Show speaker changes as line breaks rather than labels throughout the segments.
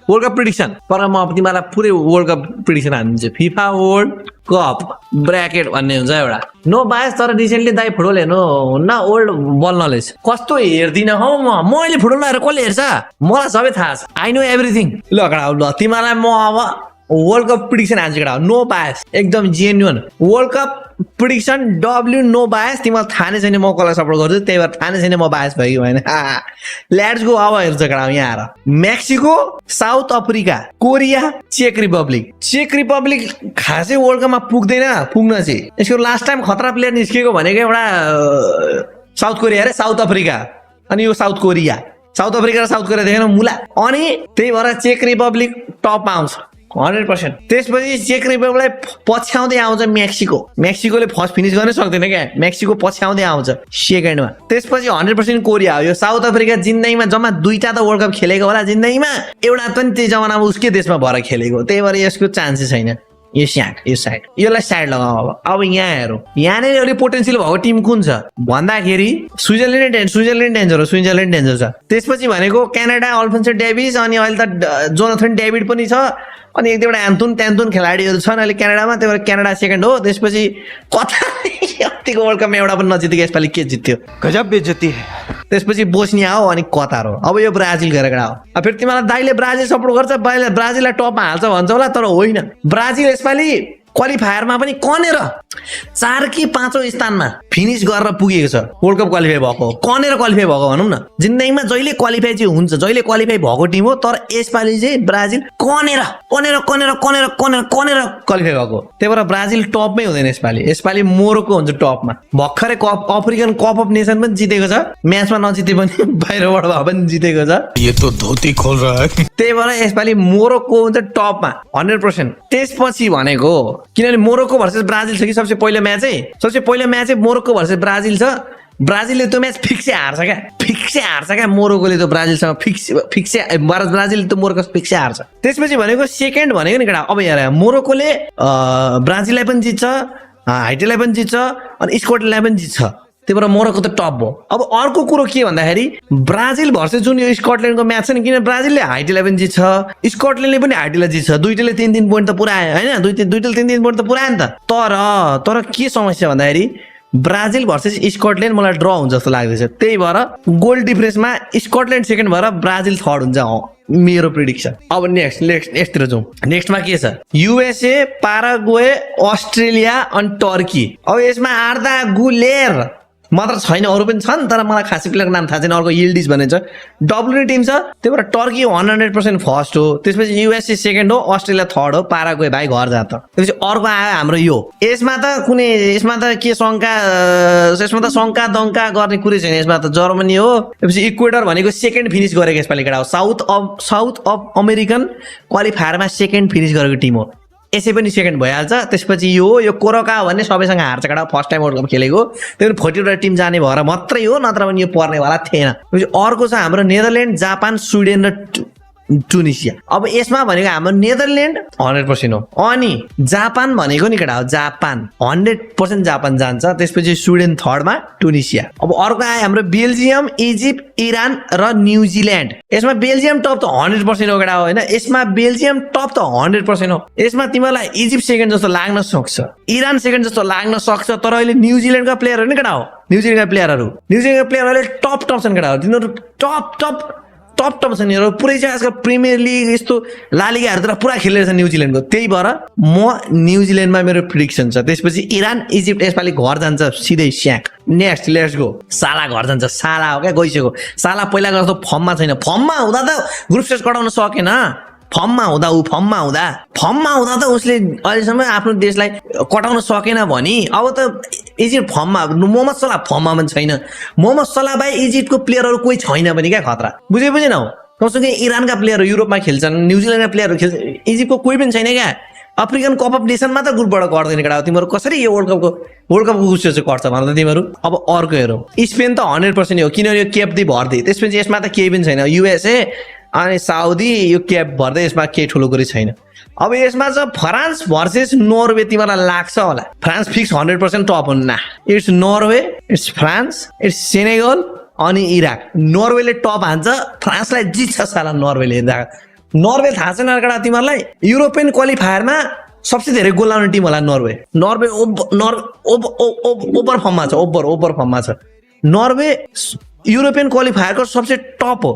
World cup prediction तर म तिमीलाई पुरै वर्ल्ड कप प्रिडिक्सन हानिदिन्छु फिफा वर्ल्ड कप ब्र्याकेट भन्ने हुन्छ एउटा नो बायस तर रिसेन्टली दाइ फुटबल हेर्नु हुन्न ओल्ड बल नलेज कस्तो हेर्दिन हौ मैले फुटबल हेरेर कसले हेर्छ मलाई सबै थाहा छ आई नो एभ्रिथिङ ल तिमीलाई म अब वर्ल्ड कप प्रिडिक्सन हान्छु केटा नो बायस एकदम genuine world cup prediction W no bias तिमीलाई थाहा नै छैन म कसलाई सपोर्ट गर्छु त्यही भएर थाहा नै छैन म बायस भयो कि भएन लेट्स गो अब हेर्छ केटा यहाँ आएर मेक्सिको साउथ अफ्रिका कोरिया चेक रिपब्लिक खासै वर्ल्ड कपमा पुग्न चाहिँ यसको लास्ट टाइम खतरा प्लेयर निस्केको भनेको एउटा साउथ कोरिया रे साउथ अफ्रिका अनि यो साउथ अफ्रिका र साउथ कोरिया देखेन मुला अनि त्यही भएर चेक रिपब्लिक टपमा आउँछ 100%। त्यसपछि चेक रिपब्लिकलाई पछ्याउँदै आउँछ मेक्सिकोले फर्स्ट फिनिस गर्नै सक्दैन क्या मेक्सिको पछ्याउँदै आउँछ सेकेन्डमा त्यसपछि 100% कोरिया हो यो साउथ अफ्रिका जिन्दगीमा जम्मा 2टा त वर्ल्ड कप खेलेको होला जिन्दगीमा एउटा पनि त्यो जमानामा उसकै देशमा भएर खेलेको त्यही भएर यसको चान्सेस छैन यो साइड यसलाई साइड लगाऊ अब यहाँ हेरौँ यहाँनिर अलिक पोटेन्सियल भएको टिम कुन छ भन्दाखेरि स्विजरल्यान्ड डेन्जर छ त्यसपछि भनेको क्यानाडा अल्फोन्सो डेभिस अनि अहिले त जोनाथन डेभिड पनि छ अनि एक दुईवटा त्यान्तुन खेलाडीहरू छन् अहिले क्यानाडामा त्यही भएर क्यानाडा सेकेन्ड हो त्यसपछि कताको वर्ल्ड कपमा एउटा पनि नजितेको यसपालि के जित्यो
गजब बेइज्जती
त्यसपछि बोस्निया हो अनि कतार हो अब यो ब्राजिल गरेर हो फेरि तिमीलाई दाइले ब्राजिल सपोर्ट गर्छ ब्राजिललाई टपमा हाल्छ भन्छ होला तर होइन ब्राजिल यसपालि क्वालिफायरमा पनि कनेर 4 कि 5औं स्थानमा फिनिस गरेर पुगेको छ वर्ल्ड कप क्वालिफाई भएको कनेर क्वालिफाई भएको भनौँ न जिन्दगीमा जहिले क्वालिफाई चाहिँ हुन्छ जहिले क्वालिफाई भएको टिम हो तर यसपालि चाहिँ ब्राजिल कनेर क्वालिफाई भएको त्यही भएर ब्राजिल टपमै हुँदैन यसपालि मोरोक्को हुन्छ टपमा भर्खरै अफ्रिकन कप अफ नेसन पनि जितेको छ म्याचमा नजिते पनि बाहिरबाट भए पनि जितेको छ
यो त धोती खोल रहा है
त्यही भएर यसपालि मोरोक्को हुन्छ टपमा 100%। त्यसपछि भनेको किनभने मोरोक्को भर्सेस ब्राजिल छ कि सबसे पहिलो म्याच चाहिँ मोरोक्को भर्सेस ब्राजिल छ ब्राजिलले त्यो म्याच फिक्सै हार्छ क्या मोरोक्कोले त ब्राजिलसँग फिक्सै ब्राजिलले त मोरोक्को फिक्सै हार्छ त्यसपछि भनेको सेकेन्ड भनेको नि केटा अब हेर मोरोक्कोले ब्राजिललाई पनि जित्छ हाइटीलाई पनि जित्छ अनि स्कटल्यान्डलाई पनि जित्छ त्यही भएर मोरोक्को त टप हो अब अर्को कुरो के भन्दाखेरि ब्राजिल भर्सेस जुन यो स्कटल्यान्डको म्याच छ नि किन ब्राजिलले हाइटीलाई पनि जित्छ स्कटल्यान्डले पनि हाइटीलाई जित्छ दुईटैले 3-3 पोइन्ट त पुऱ्यायो हैन दुईटैले 3-3 पोइन्ट त पुऱ्यायो नि त तर के समस्या भन्दाखेरि ब्राजिल भर्सेस स्कटल्यान्ड मलाई ड्र हुन्छ जस्तो लाग्दैछ त्यही भएर गोल डिफरेन्समा स्कटल्यान्ड सेकेन्ड भएर ब्राजिल थर्ड हुन्छ मेरो प्रिडिक्सन अब नेक्स्टतिर जाउँ नेक्स्टमा के छ युएसए पाराग्वे अस्ट्रेलिया अनि टर्की अब यसमा आर्दा गुलेर मात्र छैन अरू पनि छन् तर मलाई खासै प्लेयरको नाम थाहा छैन अर्को यिल्डिज भन्ने छ डब्ल्युनी टिम छ त्यही भएर टर्की 100% फर्स्ट हो त्यसपछि युएसए सेकेन्ड हो अस्ट्रेलिया थर्ड हो पाराग्वे भाइ घर जा त त्यसपछि अर्को आयो हाम्रो यो यसमा त के शङ्का दङ्का गर्ने कुरै छैन यसमा त जर्मनी हो त्यसपछि इक्वेडर भनेको सेकेन्ड फिनिस गरेको यसपालि केटा हो साउथ अफ अमेरिकन क्वालिफायरमा सेकेन्ड फिनिस गरेको टिम हो यसै पनि सेकेन्ड भइहाल्छ त्यसपछि यो कोरोका भन्ने सबैसँग हार्छ केटा फर्स्ट टाइम वर्ल्ड कप खेलेको त्यही भएर 40वटा टिम जाने भएर मात्रै हो नत्र पनि यो पर्नेवाला थिएन अर्को छ हाम्रो नेदरल्यान्ड जापान स्विडेन र टुनिसिया अब यसमा भनेको हाम्रो नेदरल्यान्ड 100% हो अनि जापान भनेको नि केटा हो जापान 100% जापान जान्छ त्यसपछि स्विडेन थर्डमा टुनिसिया अब अर्को आयो हाम्रो बेल्जियम इजिप्ट इरान र न्युजिल्यान्ड यसमा बेल्जियम टप त 100% हो केटा हो हैन यसमा बेल्जियम टप त 100% हो यसमा तिमीलाई इजिप्ट सेकेन्ड जस्तो लाग्न सक्छ इरान सेकेन्ड जस्तो लाग्न सक्छ तर अहिले न्युजिल्यान्डका प्लेयरहरु नि केटा हो न्युजिल्यान्डका प्लेयरहरु टप छन् केटा हो तिनीहरु टप छन् यिनीहरु पुरै चाहिँ आजकल प्रिमियर लिग यस्तो ला लिगाहरुतिर पुरा खेलिरहेछ न्युजिल्यान्डको त्यही भएर म न्युजिल्यान्डमा मेरो प्रिडिक्सन छ त्यसपछि इरान इजिप्ट यसपालि घर जान्छ सिधै स्याक नेक्स्ट लेट्स गो साला घर जान्छ साला हो क्या गइसक्यो साला पहिलाको जस्तो फर्ममा छैन फर्ममा हुँदा त ग्रुप स्टेज कटाउन सकेन फर्ममा हुँदा त उसले अहिलेसम्म आफ्नो देशलाई कटाउन सकेन भनी अब त इजिप्ट फर्ममा मोहम्मद सलाह फर्ममा पनि छैन मोहम्मद सलाह भाइ इजिप्टको प्लेयरहरु कोही छैन पनि क्या खतरा बुझेनौ कमसेकम इरानका प्लेयरहरु युरोपमा खेल्छन् न्युजिल्यान्डका प्लेयरहरु खेल्छन् इजिप्टको कोही पनि छैन क्या अफ्रिकन कप अफ नेसनमा त ग्रुपबाट गर्दैन केटा तिमीहरु कसरी यो वर्ल्ड कपको गुस्सो चाहिँ गर्छ भन त तिमीहरु अब अर्को हेरौ स्पेन त 100% हो किनभने यो केप दि भर्दै त्यसपछि यसमा त केही पनि छैन युएसए अनि साउदी यो क्याप भर्दै यसमा केही ठुलो कुरै छैन अब यसमा चाहिँ फ्रान्स भर्सेस नर्वे तिमीलाई लाग्छ होला फ्रान्स फिक्स 100% टप हुन्न it's Norway it's France it's Senegal अनि इराक नर्वेले टप हान्छ फ्रान्सलाई जित्छ साला नर्वे थाहा छैन अर्का तिमीहरूलाई युरोपियन क्वालिफायरमा सबसे धेरै गोल लाउने टिम होला नर्वे ओभर फर्ममा छ ओभर फर्ममा छ नर्वे युरोपियन क्वालिफायरको सबसे टप हो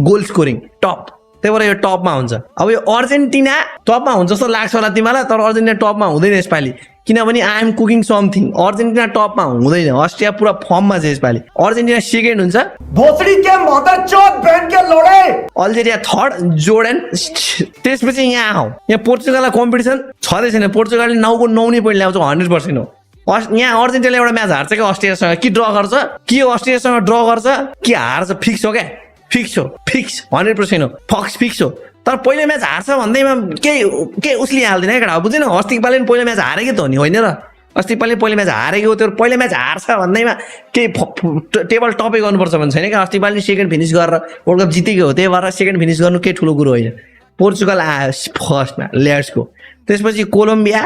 गोल स्कोरिङ टप त्यही भएर यो टपमा हुन्छ अब यो अर्जेन्टिना टपमा हुन्छ जस्तो लाग्छ होला तिमीलाई तर अर्जेन्टिना टपमा हुँदैन यसपालि किनभने I am cooking something Argentina टपमा हुँदैन अस्ट्रिया पुरा फर्ममा छ यसपालि अर्जेन्टिना सेकेन्ड हुन्छ
भोसडी के मदरचोद बहन के लोड़े
अल्जेरिया थर्ड जोर्डन त्यसपछि यहाँ आऊ यहाँ पोर्चुगललाई कम्पिटिसन छँदै छैन पोर्चुगलले 9 को 9 नै पोइन्ट ल्याउँछ 100% हो यहाँ अर्जेन्टिनाले एउटा म्याच हार्छ क्या अस्ट्रेलियासँग कि ड्र गर्छ कि अस्ट्रेलियासँग ड्र गर्छ कि हार्छ फिक्स हो क्या फिक्स 100% हो फिक्स हो तर पहिलो म्याच हार्छ भन्दैमा केही उसले हाल्दैन क्या बुझेन अस्तिको पालि पहिलो म्याच हारेकै त हो नि होइन र अस्तिको पालि पहिलो म्याच हारेको त्यो पहिलो म्याच हार्छ भन्दैमा केही टेबल टपै गर्नुपर्छ भन्ने छैन क्या अस्तिको पालि सेकेन्ड फिनिस गरेर वर्ल्ड कप जितेको हो त्यही भएर सेकेन्ड फिनिस गर्नु केही ठुलो कुरो होइन पोर्चुगल आयो फर्स्टमा लेट्सको त्यसपछि कोलम्बिया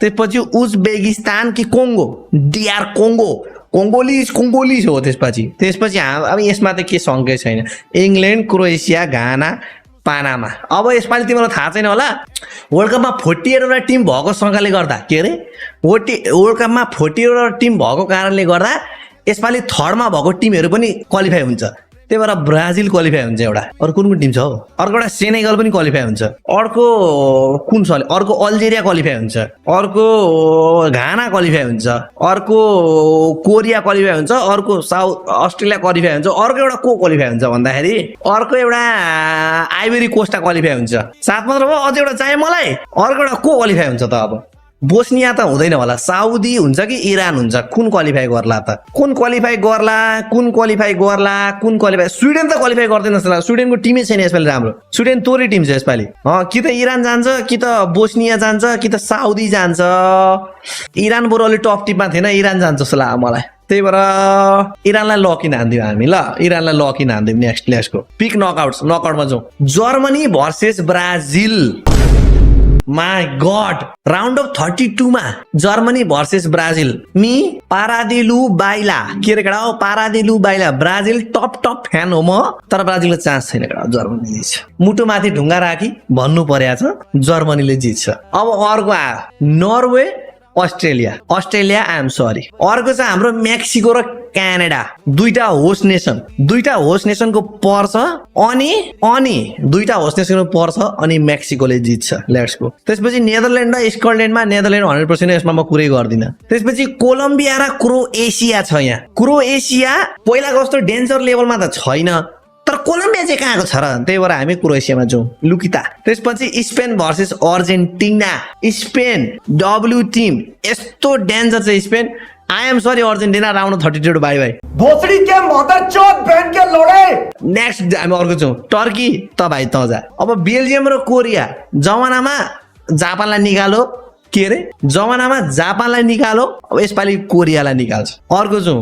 त्यसपछि उज्बेकिस्तान कि कोङ्गो डिआर कोङ्गोलिज हो त्यसपछि अब यसमा त के शङ्कै छैन इङ्ल्यान्ड क्रोएसिया घाना पानामा अब यसपालि तिमीलाई थाहा छैन होला वर्ल्ड कपमा 48 वटा टिम भएको सँगले गर्दा के अरे वर्ल्ड कपमा 48 वटा टिम भएको कारणले गर्दा यसपालि थर्डमा भएको टिमहरू पनि क्वालिफाई हुन्छ त्यही भएर ब्राजिल क्वालिफाई हुन्छ एउटा अरू कुन टिम छ हो अर्को एउटा सेनेगल पनि क्वालिफाई हुन्छ अर्को कुन छ अर्को अल्जेरिया क्वालिफाई हुन्छ अर्को घाना क्वालिफाई हुन्छ अर्को कोरिया क्वालिफाई हुन्छ अर्को साउथ अस्ट्रेलिया क्वालिफाई हुन्छ अर्को एउटा को क्वालिफाई हुन्छ भन्दाखेरि अर्को एउटा आइभरी कोस्टा क्वालिफाई हुन्छ साथ मात्र भयो अझै एउटा चाहियो मलाई अर्को एउटा को क्वालिफाई हुन्छ त अब बोस्निया त हुँदैन होला साउदी हुन्छ कि इरान हुन्छ कुन क्वालिफाई गर्ला त कुन क्वालिफाई स्विडेन त क्वालिफाई गर्दैन जस्तो लाग्छ स्विडेनको टिमै छैन यसपालि राम्रो स्विडेन तोरी टिम छ यसपालि कि त इरान जान्छ कि त बोस्निया जान्छ कि त साउदी जान्छ इरान बरु अलि टप टिममा थिएन इरान जान्छ जस्तो लाग्यो मलाई त्यही भएर इरानलाई लकी हान्दियौँ हामी ल इरानलाई लकी हान्दियौँ नेक्स्ट लेसको पिक नकआउटमा जाउँ Germany versus Brazil my God round of 32 मा जर्मनी भर्सेस ब्राजिल मी पारादिलु बाइला के रे केटा पारादिलु बाइला ब्राजिल टप फ्यान हो म तर ब्राजिलको चान्स छैन केटा जर्मनी जित्छ मुटु माथि ढुङ्गा राखी भन्नु पर्या छ जर्मनीले जित्छ अब अर्को आयो Norway Australia I am sorry अर्को चाहिँ हाम्रो मेक्सिको र क्यानाडा दुईटा होस्ट नेसनको पर्छ अनि दुईटा होस्ट नेसनको पर्छ अनि मेक्सिकोले जित्छ लेट्स गो त्यसपछि नेदरल्यान्ड र स्कटल्यान्डमा नेदरल्यान्ड 100% यसमा म कुरै गर्दिन त्यसपछि कोलम्बिया र क्रोएसिया छ यहाँ क्रोएसिया पहिलाको जस्तो डेन्जर लेभलमा त छैन तर कोलम्बिया चाहिँ कहाँको छ र त्यही भएर हामी क्रोएसियामा जाउँ लुकिता त्यसपछि Spain versus Argentina Spain W team यस्तो डेन्जर छ Spain I am sorry Argentina round 32 by
भोसडी के मदरचोद बहन के लोड़े
नेक्स्ट हामी अर्को जाउँ टर्की त भाइ त जा अब बेल्जियम र कोरिया जमानामा जापानलाई निकालो के अरे जमानामा जापानलाई निकालो अब यसपालि कोरियालाई निकाल्छ अर्को जाउँ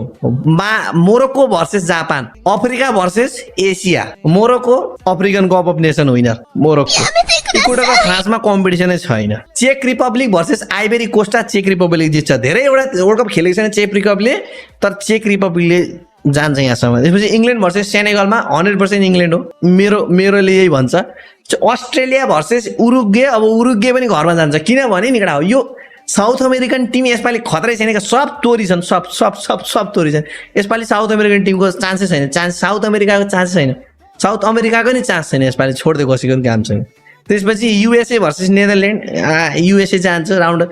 Morocco versus Japan Africa versus Asia Morocco African cup of nation winner Morocco एकोटाको खासमा कम्पिटिसनै छैन check Republic versus आइभेरी Costa check Republic जित्छ धेरैवटा वर्ल्ड कप खेलेको छैन चेक रिपब्लिकले तर चेक रिपब्लिकले जान्छ यहाँसम्म त्यसपछि इङ्ल्यान्ड भर्सेस सेनेगलमा 100% इङ्ल्यान्ड हो मेरोले यही भन्छ अस्ट्रेलिया भर्सेस उरुग्वे अब उरुग्वे पनि घरमा जान्छ किनभने नि केटा यो साउथ अमेरिकन टिम यसपालि खतरै छैन क्या सब तोरी छन् सब तोरी छन् यसपालि साउथ अमेरिकन टिमको चान्सै छैन साउथ अमेरिकाको चान्स छैन साउथ अमेरिकाको नि चान्स छैन यसपालि छोड्दै कसैको काम छैन त्यसपछि युएसए भर्सेस नेदरल्यान्ड युएसए जान्छ राउन्ड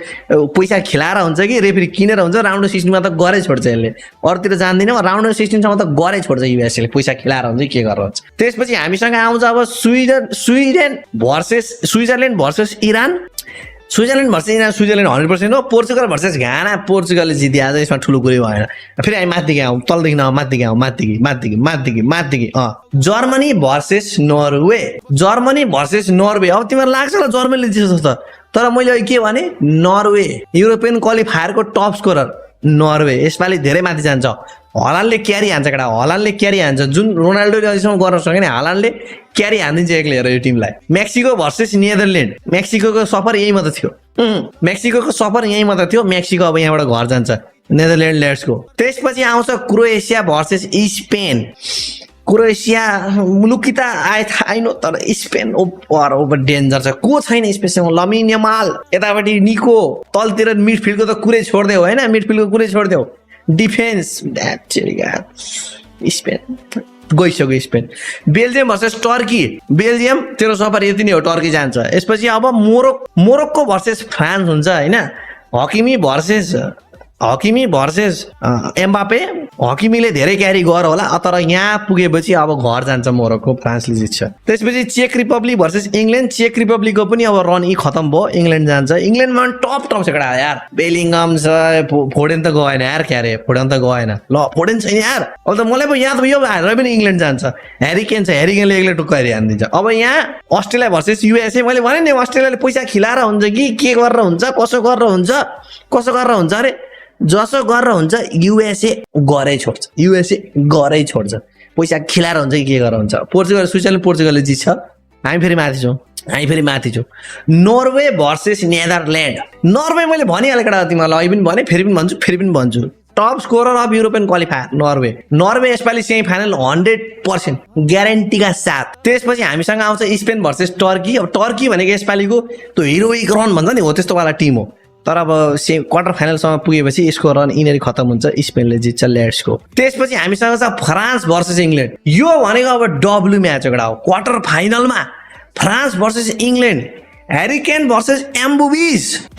पैसा खेलाएर हुन्छ कि रेफरी किनेर हुन्छ राउन्ड 16मा त गरै छोड्छ यसले अरूतिर जान्दैन राउन्ड 16सम्म त गरै छोड्छ युएसएले पैसा खेलाएर हुन्छ के गरेर हुन्छ त्यसपछि हामीसँग आउँछ अब Switzerland versus Iran Switzerland versus Iran Switzerland 100% हो पोर्चुगल भर्सेस घाना पोर्चुगलले जितिहाल्छ यसमा ठुलो कुरै भएन फेरि हामी माथिदेखि आउँ तलदेखि न माथिदेखि जर्मनी भर्सेस नर्वे अब तिमीलाई लाग्छ होला जर्मनीले जित्छ जस्तो तर मैले अहिले के भने नर्वे युरोपियन क्वालिफायरको टप स्कोरर नर्वे यसपालि धेरै माथि जान्छ हलान्डले क्यारी हान्छ केटा हलान्डले क्यारी हान्छ जुन रोनाल्डोले अहिलेसम्म गर्न सकेन हलान्डले क्यारी हानिदिन्छ एक्लै हेर यो टिमलाई मेक्सिको भर्सेस नेदरल्यान्ड मेक्सिकोको सफर यही मात्र थियो मेक्सिको अब यहाँबाट घर जान्छ नेदरल्यान्ड लेट्स गो त्यसपछि आउँछ क्रोएसिया भर्सेस स्पेन क्रोएसिया मुलुक त आई नो तर स्पेन ओभर डेन्जर छ को छैन स्पेनमा लमिन यमाल यतापट्टि निको तलतिर मिडफिल्डको त कुरै छोड्देऊ होइन मिडफिल्डको कुरै छोड्देऊ डिफेन्स स्पेन गइसक्यो Spain Belgium versus Turkey Belgium तेरो सफर यति नै हो टर्की जान्छ यसपछि अब मोरोक्को भर्सेस फ्रान्स हुन्छ होइन हकिमी भर्सेस एम्बापे हकिमीले धेरै क्यारी गर होला तर यहाँ पुगेपछि अब घर जान्छ मोरोक्को फ्रान्सले जित्छ त्यसपछि check Republic versus England check रिपब्लिकको पनि अब रन खतम भयो इङ्ल्यान्ड जान्छ इङ्ल्यान्डमा टप छ केटा यार बेलिङम छ फोडेन त गएन यार क्यारे फोडेन त गएन ल फोडेन छैन यार अब त मलाई पो याद भयो हारेर पनि इङ्ल्यान्ड जान्छ ह्यारिकेन छ ह्यारिकेनले एक्लै टुक्काएर हानिदिन्छ अब यहाँ अस्ट्रेलिया भर्सेस युएसए मैले भने नि अस्ट्रेलियाले पैसा खिलाएर हुन्छ कि के गरेर हुन्छ कसो गरेर हुन्छ अरे जसो गरेर हुन्छ युएसए गरै छोड्छ पैसा खिलाएर हुन्छ कि के गरेर हुन्छ पोर्चुगलले जित्छ हामी फेरि माथि छौँ नर्वे भर्सेस नेदरल्यान्ड नर्वे मैले भनिहालेँ केटा तिमीलाई अहिले पनि भने फेरि पनि भन्छु top scorer of European qualifier Norway यसपालि सेमी फाइनल 100% ग्यारेन्टीका साथ त्यसपछि हामीसँग आउँछ स्पेन भर्सेस टर्की अब टर्की भनेको यसपालिको त्यो हिरोइक रन भन्छ नि हो त्यस्तोवाला टिम हो तर अब क्वार्टर फाइनलसम्म पुगेपछि यसको रन यिनीहरू खतम हुन्छ स्पेनले जित्छ लेट्स गो त्यसपछि हामीसँग छ फ्रान्स भर्सेस इङ्ल्यान्ड यो भनेको अब डब्लु म्याच एउटा हो क्वार्टर फाइनलमा फ्रान्स भर्सेस इङ्ल्यान्ड ह्यारिकेन भर्सेस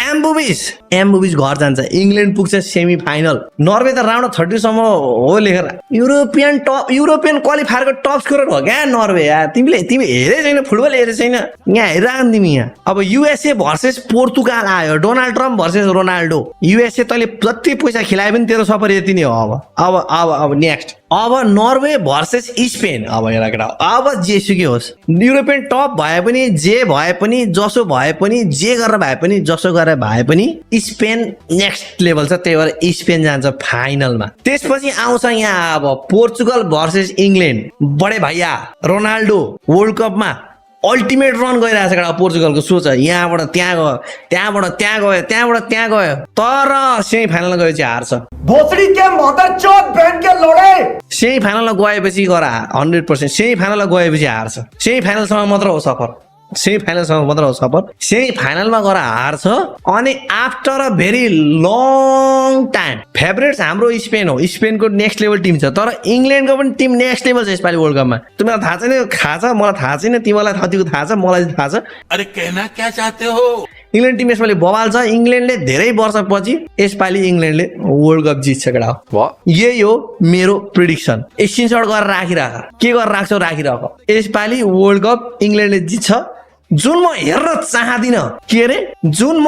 एम्बुबिस घर जान्छ इङ्ल्यान्ड पुग्छ सेमी फाइनल नर्वे त राउन्ड 30 सम्म हो लेखेर युरोपियन क्वालिफायरको टप स्कोरर हो क्या नर्वे यार तिमी हेरे छैन फुटबल हेरे छैन यहाँ हेरिरहनु तिमी यहाँ अब युएसए भर्सेस पोर्तुगाल आयो Donald Trump versus Ronaldo USA तैँले जति पैसा खिलाए पनि तेरो सफर यति नै हो अब नेक्स्ट अब नर्वे भर्सेस स्पेन अब हेर केटा अब जेसुकै होस् युरोपियन टप भए पनि जे भए पनि जसो भए पनि जे गरेर भए पनि स्पेन नेक्स्ट लेभल छ त्यही भएर स्पेन जान्छ फाइनलमा त्यसपछि आउँछ यहाँ अब पोर्चुगल भर्सेस इङ्ल्यान्ड बडे भैया रोनाल्डो वर्ल्ड कपमा अल्टिमेट रन गइरहेछ केटा पोर्चुगलको सोच यहाँबाट त्यहाँ गयो तर सेमी फाइनलमा गएपछि हार्छ
भोसड़ी के मदरचोद बहन के लोड़े
सेमी फाइनलमा गएपछि गरा 100% सेमी फाइनलमा गएपछि हार्छ सेमी फाइनलसम्म मात्र हो सफर सेमी फाइनलमा गएर हार्छ अनि after a very long time favourites हाम्रो स्पेन हो स्पेनको नेक्स्ट लेभल टिम छ तर इङ्ल्यान्डको पनि टिम नेक्स्ट लेभल छ यसपालि वर्ल्ड कपमा तिमीलाई थाहा छैन मलाई थाहा छैन तिमीलाई कतिको थाहा छ मलाई थाहा छ
अरे कहना क्या चाहते हो
इङ्ल्यान्ड टिम यसपालि बवाल छ इङ्ल्यान्डले धेरै वर्षपछि यसपालि इङ्ल्यान्डले वर्ल्ड कप जित्छ केटा यही हो मेरो प्रिडिक्सन स्क्रिनसट गरेर राखिराख के गरेर राखिराख यसपालि वर्ल्ड कप इङ्ल्यान्डले जित्छ जुन म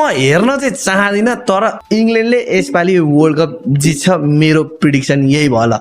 हेर्न चाहिँ चाहदिन तर इङ्ल्यान्डले यसपालि वर्ल्ड कप जित्छ मेरो प्रिडिक्सन यही भयो ल